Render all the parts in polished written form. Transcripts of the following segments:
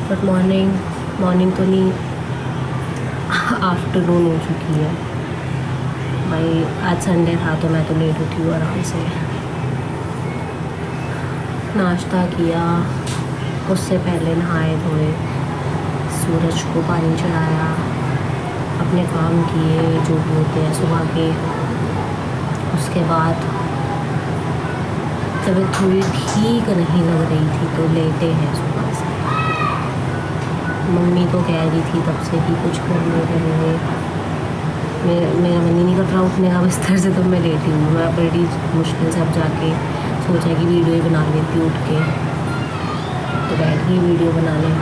Good morning. Morning तो नहीं, afternoon हो चुकी है भाई। आज संडे था तो मैं तो लेट उठी हूँ आराम से। नाश्ता किया, उससे पहले नहाए धोए, सूरज को पानी चढ़ाया, अपने काम किए जो भी होते हैं सुबह के। उसके बाद तबीयत थोड़ी ठीक नहीं लग रही थी तो लेटे हैं सुबह से। मम्मी तो कह रही थी तब से कि कुछ कर लो कर लो। मेरा मन ही नहीं कर रहा उठने का बिस्तर से, तो मैं लेटी हूँ। मैं बड़ी मुश्किल से अब जाके सोचा कि वीडियो ही बना लेती उठ के, तो बैठ गई वीडियो बनाने।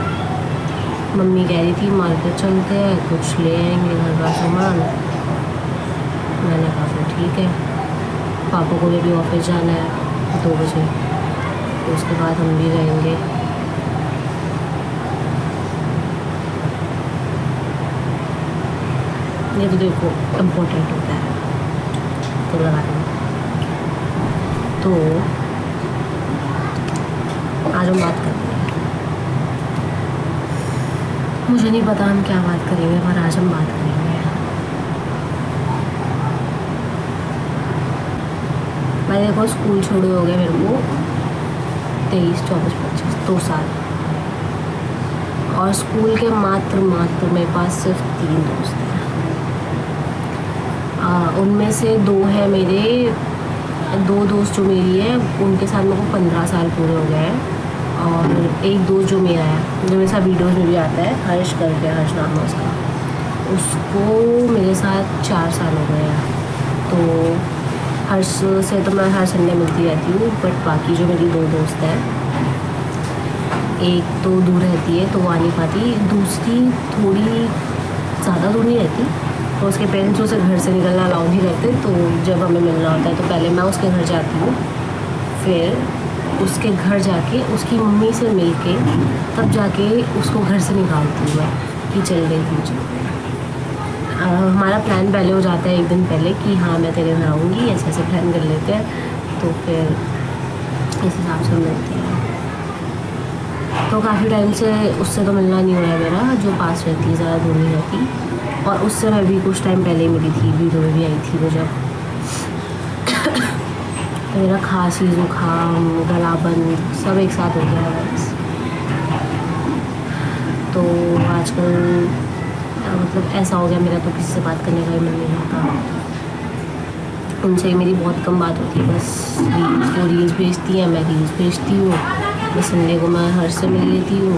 मम्मी कह रही थी मार्केट चलते हैं, कुछ ले आएंगे घर का सामान। मैंने कहा फिर ठीक है। पापा को भी ऑफिस जाना है 2 बजे, तो उसके बाद हम भी जाएंगे। ये तो देखो इम्पोर्टेंट होता है तो लगा लो। तो आज हम बात करेंगे, मुझे नहीं पता हम क्या बात करेंगे, पर आज हम बात करेंगे। मैं देखो स्कूल छोड़े हो गए मेरे को 23, 24, 25 2 साल, और स्कूल के मात्र मेरे पास सिर्फ 3 दोस्त हैं। उनमें से 2 हैं मेरे, 2 दोस्त जो मेरी है उनके साथ मेरे को 15 साल पूरे हो गए हैं। और एक दोस्त जो मेरा है, जो मेरे साथ वीडियोज़ में भी आता है, हर्ष करके, हर्ष नाम है उसका, उसको मेरे साथ 4 साल हो गए हैं। तो हर्ष से तो मैं हर संडे मिलती रहती हूँ, बट बाकी जो मेरी 2 दोस्त हैं, एक तो दूर रहती है तो वो आ नहीं पाती, दूसरी थोड़ी ज़्यादा दूर नहीं रहती, तो उसके पेरेंट्स उसे घर से निकलना अलाउ नहीं करते। तो जब हमें मिलना होता है तो पहले मैं उसके घर जाती हूँ, फिर उसके घर जाके उसकी मम्मी से मिल के तब जाके उसको घर से निकालती हूँ मैं कि चल रही थी। हमारा प्लान पहले हो जाता है 1 दिन पहले कि हाँ मैं तेरे घर आऊँगी, ऐसे ऐसे प्लान कर लेते हैं, तो फिर इस हिसाब से मिलते हैं। तो काफ़ी टाइम से उससे तो मिलना नहीं हुआ है मेरा, जो पास रहती है, ज़्यादा दूर नहीं रहती। और उससे मैं भी कुछ टाइम पहले ही मिली थी, वीडियो में भी आई थी वो जब। तो मेरा खांसी, जुकाम, गला बंद सब एक साथ हो गया है बस। तो आजकल मतलब ऐसा हो गया मेरा, तो किसी से बात करने का ही मन नहीं होता। उनसे मेरी बहुत कम बात होती है, बस वो रील्स भेजती हैं, मैं रील्स भेजती हूँ। तो संडे को मैं हर से मिल लेती हूँ,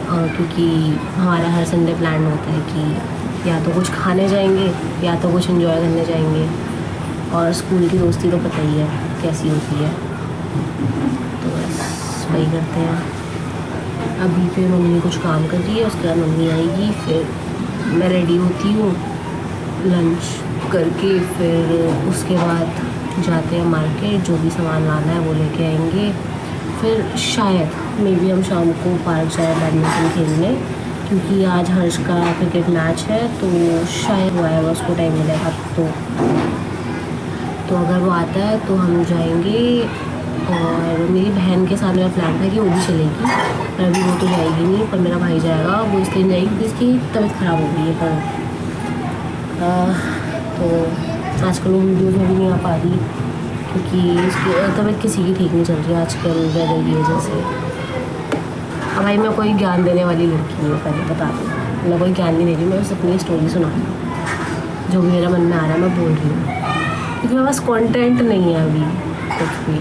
क्योंकि हमारा हर संडे प्लान होता है कि या तो कुछ खाने जाएंगे या तो कुछ एंजॉय करने जाएंगे। और स्कूल की दोस्ती तो पता ही है कैसी होती है, तो बस वही करते हैं। अभी फिर मम्मी कुछ काम कर रही है, उसके बाद मम्मी आएगी, फिर मैं रेडी होती हूँ लंच करके, फिर उसके बाद जाते हैं मार्केट, जो भी सामान लाना है वो लेके आएंगे। फिर शायद मे बी हम शाम को पार्क जाए बैडमिंटन खेलने, क्योंकि आज हर्ष का क्रिकेट मैच है, तो शायद वो आएगा, उसको टाइम मिलेगा तो अगर वो आता है तो हम जाएंगे। और मेरी बहन के साथ मेरा प्लान था कि वो भी चलेगी, पर अभी वो तो जाएगी नहीं, पर मेरा भाई जाएगा। वो इसलिए जाएगी क्योंकि इसकी तबीयत ख़राब हो गई है, पर तो आजकल वो वीडियोज़ में भी नहीं आ पा रही, क्योंकि इसकी तबीयत किसी की ठीक नहीं चल रही आजकल वेदर की वजह से। अब भाई मैं कोई ज्ञान देने वाली लड़की नहीं हूँ, पहले बता दूँ, मैं कोई ज्ञान नहीं दे रही, मैं बस अपनी स्टोरी सुना रही हूँ, जो भी मेरा मन में आ रहा है मैं बोल रही हूँ, क्योंकि मेरे पास कंटेंट नहीं है अभी कुछ भी।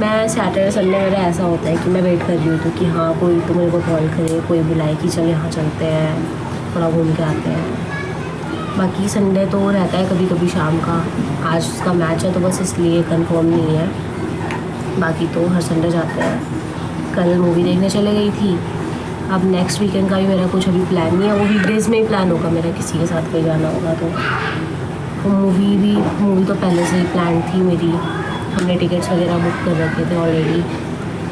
मैं सैटरडे संडे मेरा ऐसा होता है कि मैं वेट कर रही होती हूँ कि हाँ कोई तो मेरे को कॉल करे, कोई बुलाए कि चल यहाँ चलते हैं, थोड़ा घूम के आते हैं। बाकी संडे तो रहता है कभी कभी शाम का, आज उसका मैच है तो बस इसलिए कंफर्म नहीं है, बाकी तो हर संडे जाते हैं। कल मूवी देखने चले गई थी। अब नेक्स्ट वीकेंड का भी मेरा कुछ अभी प्लान नहीं है, वो वीकडेज़ में ही प्लान होगा मेरा, किसी के साथ कहीं जाना होगा तो मूवी तो पहले से ही प्लान थी मेरी, हमने टिकट्स वगैरह बुक कर रखे थे ऑलरेडी,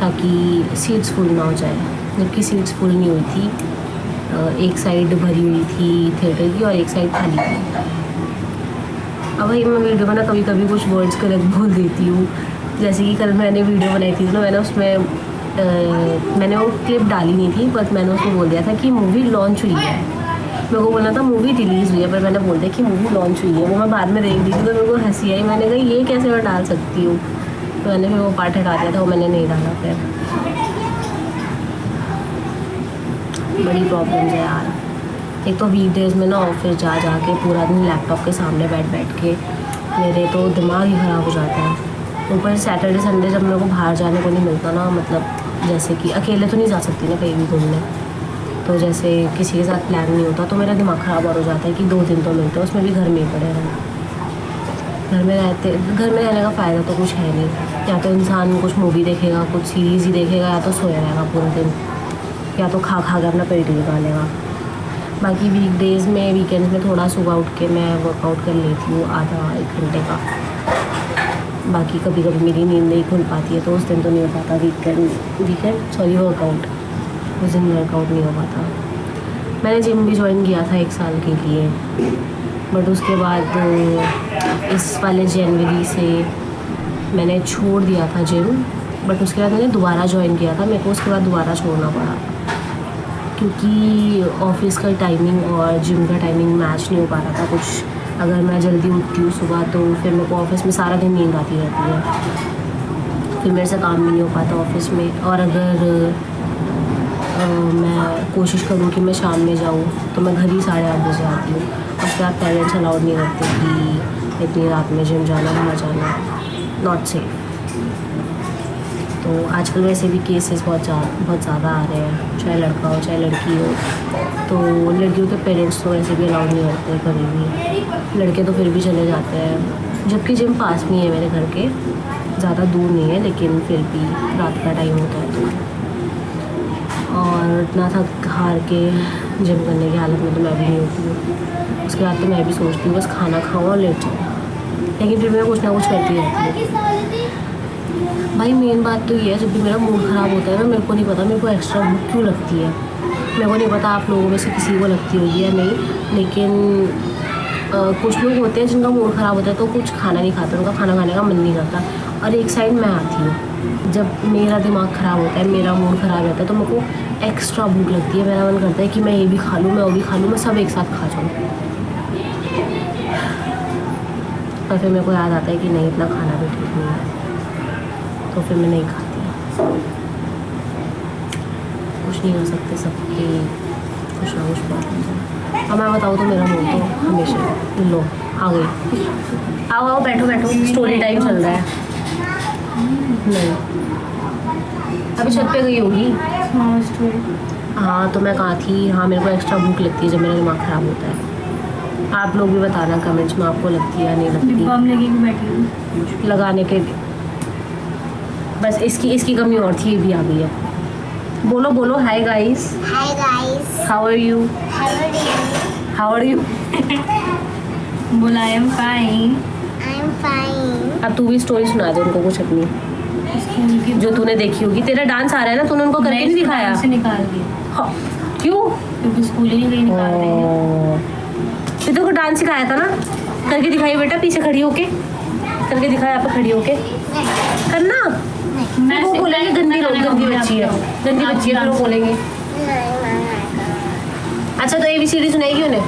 ताकि सीट्स फुल ना हो जाए, जबकि सीट्स फुल नहीं हुई थी। एक साइड भरी हुई थी थिएटर की और एक साइड खाली थी। अब भाई मैं वीडियो में ना कभी कभी कुछ वर्ड्स गलत बोल देती हूँ, जैसे कि कल मैंने वीडियो बनाई थी ना, मैंने उसमें मैंने वो क्लिप डाली नहीं थी, बट मैंने उसको बोल दिया था कि मूवी लॉन्च हुई है। मेरे को बोलना था मूवी रिलीज़ हुई है, पर मैंने बोल दिया कि मूवी लॉन्च हुई है। वो मैं बाद में देख ली थी तो मेरे को हंसी आई। मैंने कहा ये कैसे मैं डाल सकती हूँ, तो मैंने फिर वो पार्ट हटा दिया था, वो मैंने नहीं डाला। फिर बड़ी प्रॉब्लम्स है यार। एक तो वीकडेज़ में ना ऑफिस जा के पूरा दिन लैपटॉप के सामने बैठ के मेरे तो दिमाग ही ख़राब हो जाता है। ऊपर सैटरडे संडे जब मेरे को बाहर जाने को नहीं मिलता ना, मतलब जैसे कि अकेले तो नहीं जा सकती ना कहीं भी घूमने, तो जैसे किसी के साथ प्लान नहीं होता तो मेरा दिमाग ख़राब और हो जाता है कि 2 दिन तो मिलते हैं, उसमें भी घर में ही पड़े रहना। घर में रहने का फ़ायदा तो कुछ है नहीं। या तो इंसान कुछ मूवी देखेगा, कुछ सीरीज़ ही देखेगा, या तो सोया रहेगा पूरे दिन, या तो खा के अपना पेट ही निकालेगा। बाकी वीकडेज़ में, वीकेंड्स में थोड़ा सुबह उठ के मैं वर्कआउट कर लेती हूँ आधा 1 घंटे का। बाकी कभी कभी मेरी नींद नहीं खुल पाती है तो उस दिन तो नहीं हो पाता वर्कआउट, उस दिन वर्कआउट नहीं हो पाता। मैंने जिम भी ज्वाइन किया था 1 साल के लिए, बट उसके बाद इस वाले जनवरी से मैंने छोड़ दिया था जिम। बट उसके बाद मैंने दोबारा ज्वाइन किया था, मेरे को उसके बाद दोबारा छोड़ना पड़ा क्योंकि ऑफिस का टाइमिंग और जिम का टाइमिंग मैच नहीं हो पा रहा था कुछ। अगर मैं जल्दी उठती हूँ सुबह तो फिर मेरे को ऑफिस में सारा दिन नींद आती रहती है, फिर मेरे से काम भी नहीं हो पाता ऑफिस में। और अगर मैं कोशिश करूँ कि मैं शाम में जाऊँ तो मैं घर ही 8:30 बजे आती हूँ। उसके बाद पेरेंट्स अलाउड नहीं करते कि इतनी रात में जिम जाना, बाहर जाना, नॉट सेफ। तो आजकल वैसे भी केसेस बहुत ज़्यादा आ रहे हैं, चाहे लड़का हो चाहे लड़की हो। तो लड़कियों के पेरेंट्स तो वैसे भी अलाउड नहीं करते कभी भी, लड़के तो फिर भी चले जाते हैं। जबकि जिम पास में है मेरे घर के, ज़्यादा दूर नहीं है, लेकिन फिर भी रात का टाइम होता है तो। और इतना थक हार के जिम करने की हालत में तो मैं भी नहीं होती हूँ। उसके बाद तो मैं भी सोचती हूँ बस खाना खाऊँ और लेट जाऊँ, लेकिन फिर मैं कुछ ना कुछ करती रहती हूँ। भाई मेन बात तो ये है, जब भी मेरा मूड ख़राब होता है ना, मेरे को नहीं पता मेरे को एक्स्ट्रा भूख क्यों लगती है। मेरे को नहीं पता आप लोगों में से किसी को लगती होगी या नहीं, लेकिन कुछ लोग होते हैं जिनका मूड ख़राब होता है तो कुछ खाना नहीं खाते, उनका खाना खाने का मन नहीं करता। और एक साइड मैं आती हूँ, जब मेरा दिमाग ख़राब होता है, मेरा मूड ख़राब रहता है तो मेरे को एक्स्ट्रा भूख लगती है। मेरा मन करता है कि मैं ये भी खा लूँ, मैं वो भी खा लूँ, मैं सब एक साथ खा जाऊँ। और फिर मेरे को याद आता है कि नहीं, इतना खाना भी ठीक नहीं है, तो फिर मैं नहीं खाती। कुछ नहीं कर सकते, सबके कुछ ना कुछ प्रॉब्लम है। अब मैं बताऊँ तो मेरा मूड तो हमेशा लो आ गई। आओ बैठो स्टोरी टाइम चल रहा है। नहीं अभी छत पे गई होगी। हाँ तो मैं कहाँ थी। हाँ मेरे को एक्स्ट्रा भूख लगती है जब मेरा दिमाग ख़राब होता है। आप लोग भी बताना कमेंट्स में आपको लगती है या नहीं लगती। बम लगी बैठी लगाने के बस इसकी कमी और थी, ये भी आ गई है। बोलो hi guys. How are you. बोला आई एम फाइन। अब तू भी स्टोरी सुना दे उनको कुछ अपनी, जो तूने देखी होगी। तेरा डांस आ रहा है ना, तूने उनको करके नहीं दिखाया। से निकाल दिया। क्यों? क्योंकि स्कूल ही नहीं गई, निकाल देंगे। फिर तो डांस सिखाया था ना, करके दिखाई बेटा, पीछे खड़ी होके करके दिखाया, यहाँ पे खड़ी होके करना। मैं वो बोलेंगे गंदी बच्ची है, फिर वो बोलेंगे। अच्छा तो ABCD सुनाएगी उन्हें,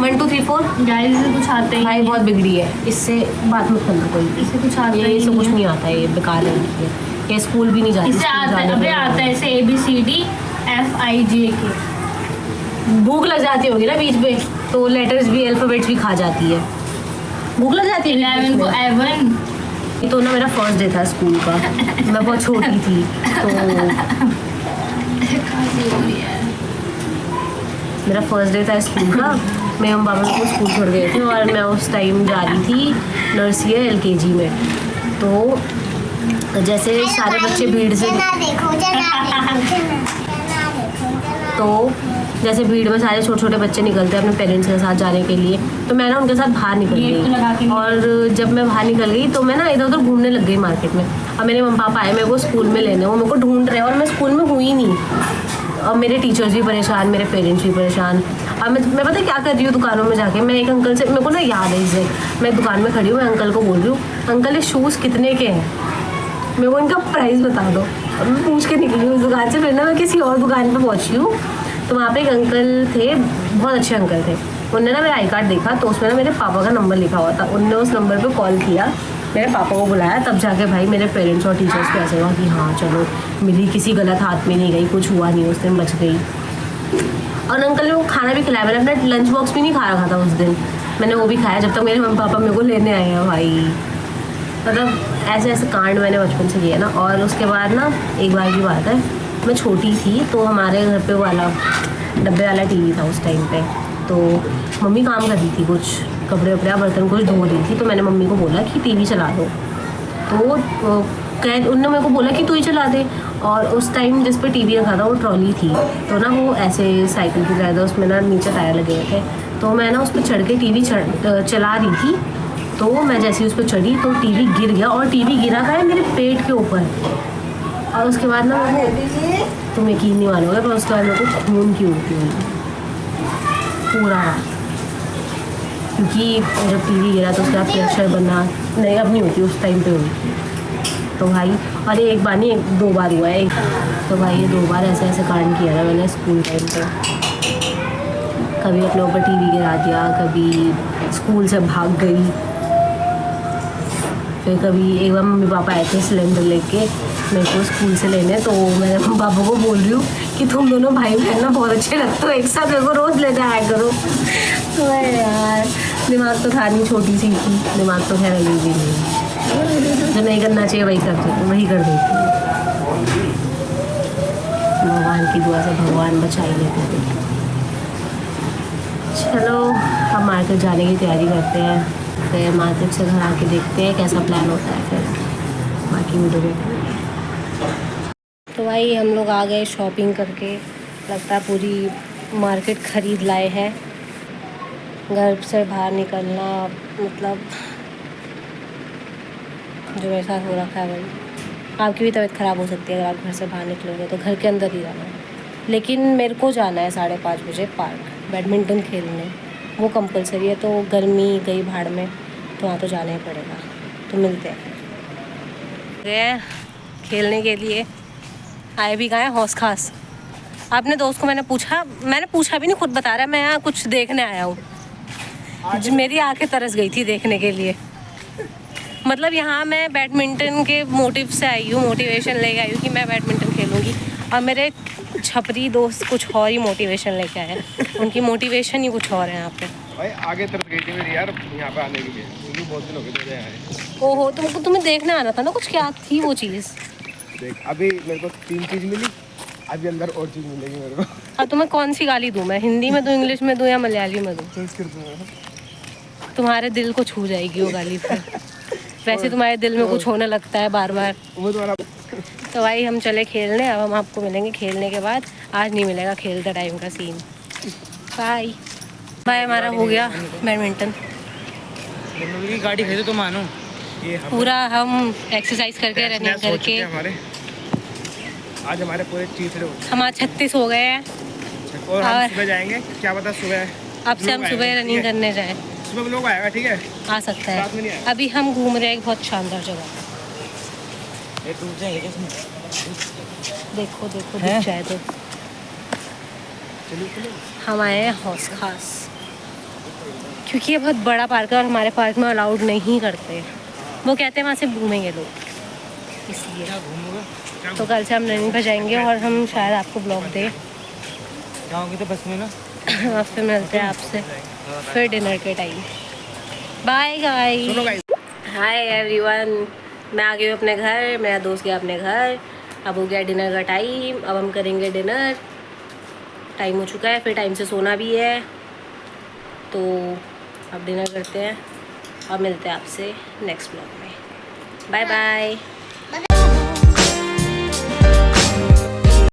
1 2 3 4। गाइस इसे कुछ आता ही भाई बहुत बिगड़ी है, इससे बात मत करना कोई। इसे कुछ आता ही इसे कुछ नहीं आता है, ये बेकार है, ये स्कूल भी नहीं जाती। इसे आता है इसे ABCD FIJK। भूख लग जाती होगी ना बीच में, तो लेटर्स भी अल्फाबेट्स भी खा जाती है, भूख लग जाती है। 11 को एवन। तो ना मेरा फर्स्ट डे था स्कूल का, मैं बहुत छोटी थी तो मेरा फर्स्ट डे था स्कूल का। मैं हम पापा को स्कूल छोड़ गए थे और मैं उस टाइम जा रही थी नर्सरी LKG में। तो जैसे सारे बच्चे भीड़ से तो जैसे भीड़ में सारे छोटे बच्चे निकलते हैं अपने पेरेंट्स के साथ जाने के लिए, तो मैं ना उनके साथ बाहर निकल गई। और जब मैं बाहर निकल गई तो मैं ना इधर उधर घूमने लग गई मार्केट में। अब मेरे मम्मी पापा आए मेरे को स्कूल में लेने, वो मेरे को ढूंढ रहे हैं और मैं स्कूल में हुई नहीं। और मेरे टीचर्स भी परेशान, मेरे पेरेंट्स भी परेशान। अब मैं पता क्या कर रही हूँ, दुकानों में जाके मैं एक अंकल से, मेरे को ना याद है इसे, मैं दुकान में खड़ी हूँ, मैं अंकल को बोल रही हूँ, अंकल ये शूज़ कितने के हैं, मेरे को इनका प्राइस बता दो। अब मैं पूछ के निकली हूँ उस दुकान से, फिर ना मैं किसी और दुकान पे पहुँची हूँ। तो वहाँ पे एक अंकल थे, बहुत अच्छे अंकल थे। उनने ना मेरा आई कार्ड देखा तो उसमें ना मेरे पापा का नंबर लिखा हुआ था। उनने उस नंबर पे कॉल किया, मेरे पापा को बुलाया, तब जाके भाई मेरे पेरेंट्स और टीचर्स को ऐसे हुआ कि हाँ चलो मिली, किसी गलत हाथ में नहीं गई, कुछ हुआ नहीं, उस दिन बच गई। और अंकल ने वो खाना भी खिलाया, मैंने अपना लंच बॉक्स भी नहीं खा रखा था उस दिन, मैंने वो भी खाया जब तक मेरे मम्मी पापा मेरे को लेने आए हैं भाई। मतलब ऐसे ऐसे कांड मैंने बचपन से किए ना। और उसके बाद ना एक बार की बात है, मैं छोटी थी तो हमारे घर पे वाला डब्बे वाला टीवी था उस टाइम पे। तो मम्मी काम कर रही थी, कुछ कपड़े वपड़े बर्तन कुछ धो रही थी, तो मैंने मम्मी को बोला कि टीवी चला दो। तो उनने मेरे को बोला कि तू ही चला दे। और उस टाइम जिस पे टीवी रखा था वो ट्रॉली थी, तो ना वो ऐसे साइकिल की तरह था, उसमें ना नीचे टायर लगे हुए थे। तो मैं ना उस पर चढ़ के टीवी चला रही थी। तो मैं जैसे ही उस पर चढ़ी तो टीवी गिर गया, और टीवी गिरा था मेरे पेट के ऊपर। और उसके बाद ना तुम यकीन नहीं मानोगे, पर उसके बाद मेरे को खून की उल्टी हुई पूरा रात। क्योंकि जब टीवी गिरा तो उसके बाद प्रेशर बनना नहीं, अब नहीं होती, उस टाइम पे हुई थी। तो भाई, अरे एक बार नहीं, 2 बार हुआ है। तो भाई ये 2 बार ऐसे ऐसे कांड किया था मैंने स्कूल टाइम पे। कभी अपने ऊपर टीवी गिरा दिया, कभी स्कूल से भाग गई, फिर कभी एक बार मम्मी पापा आए थे सिलेंडर लेके मेरे को स्कूल से लेने। तो मैं पापा को बोल रही हूँ कि तुम दोनों भाई बहन ना बहुत अच्छे लगते हो, एक साथ मेरे को रोज़ ले जाया करो। तो यार दिमाग तो था नहीं, छोटी सी थी, दिमाग तो खैर अभी भी नहीं, जो नहीं करना चाहिए वही करती हूँ, वही कर देती हूँ। भगवान की दुआ से भगवान बचा ही लेते थे। चलो हम मार्केट जाने की तैयारी करते हैं, फिर मार्केट से घर आके देखते हैं कैसा प्लान होता है, फिर बाकी वीडियो देखते हैं। तो भाई हम लोग आ गए शॉपिंग करके, लगता है पूरी मार्केट ख़रीद लाए हैं। घर से बाहर निकलना मतलब जो मेरे साथ हो रखा है भाई, आपकी भी तबीयत ख़राब हो सकती है अगर आप घर से बाहर निकलोगे, तो घर के अंदर ही रहना है। लेकिन मेरे को जाना है 5:30 बजे पार्क बैडमिंटन खेलने, वो कंपलसरी है। तो गर्मी गई भाड़ में, तो वहाँ तो जाना ही पड़ेगा। तो मिलते हैं, गए खेलने के लिए, आए भी गए हौस खास। अपने दोस्त को मैंने पूछा भी नहीं, खुद बता रहा है मैं यहाँ कुछ देखने आया हूँ। मेरी आंखें तरस गई थी देखने के लिए। मतलब यहाँ मैं बैडमिंटन के मोटिव से आई हूँ, मोटिवेशन लेके आई हूँ कि मैं बैडमिंटन खेलूँगी। और मेरे छपरी दोस्त कुछ और ही मोटिवेशन लेके आए, उनकी मोटिवेशन ही कुछ और है यहाँ पे। भाई आगे तरफ गई थी मेरी यार यहाँ पे आने के लिए, क्योंकि बहुत दिन हो गए मुझे आए। ओहो, तुम्हें देखने आना था ना, कुछ क्या थी वो चीज़? देख अभी मेरे को 3 चीज़ मिली, अभी अंदर और चीज़ मिलेगी मेरे को। अब तुम्हें कौन सी गाली दूँ मैं, हिंदी में दूँ, इंग्लिश में दूँ या मलयाली में दूँ? तुम्हारे दिल को छू जाएगी वो गाली फिर। वैसे तुम्हारे दिल में कुछ होने लगता है बार बार। वो तुम्हारा। तो भाई हम चले खेलने, अब हम आपको मिलेंगे खेलने के बाद। आज नहीं मिलेगा खेलते टाइम का सीन। Bye bye. हमारा हो गया बैडमिंटन, गाड़ी खरीदो तो मानो। ये पूरा हम एक्सरसाइज करके रनिंग करके हमारे आज हमारे पूरे तीसरे हम आज 36 हो गए हैं। और हम सुबह जाएंगे, क्या पता सुबह अब से हम सुबह रनिंग करने जाएं। सुबह लोग आएगा, ठीक है, आ सकता रात में नहीं है। आएगा। अभी हम घूम रहे हैं एक बहुत शानदार जगह, देखो देखो दिख जाए तो। हम आए हैं हौस खास, क्योंकि ये बहुत बड़ा पार्क है और हमारे पार्क में अलाउड नहीं करते। वो कहते हैं वहाँ से घूमेंगे लोग, इसलिए। तो कल से हम रनिंग पर जाएंगे और हम शायद आपको ब्लॉग दें। जाओगे तो बस में ना। अब फिर मिलते हैं आपसे फिर डिनर के time. Bye guys. Hi everyone, मैं आ गई हूँ अपने घर, मेरा दोस्त गया अपने घर। अब हो गया डिनर का टाइम, अब हम करेंगे डिनर। टाइम हो चुका है, फिर टाइम से सोना भी है। तो अब डिनर करते हैं और मिलते हैं आपसे नेक्स्ट ब्लॉग में। Bye bye.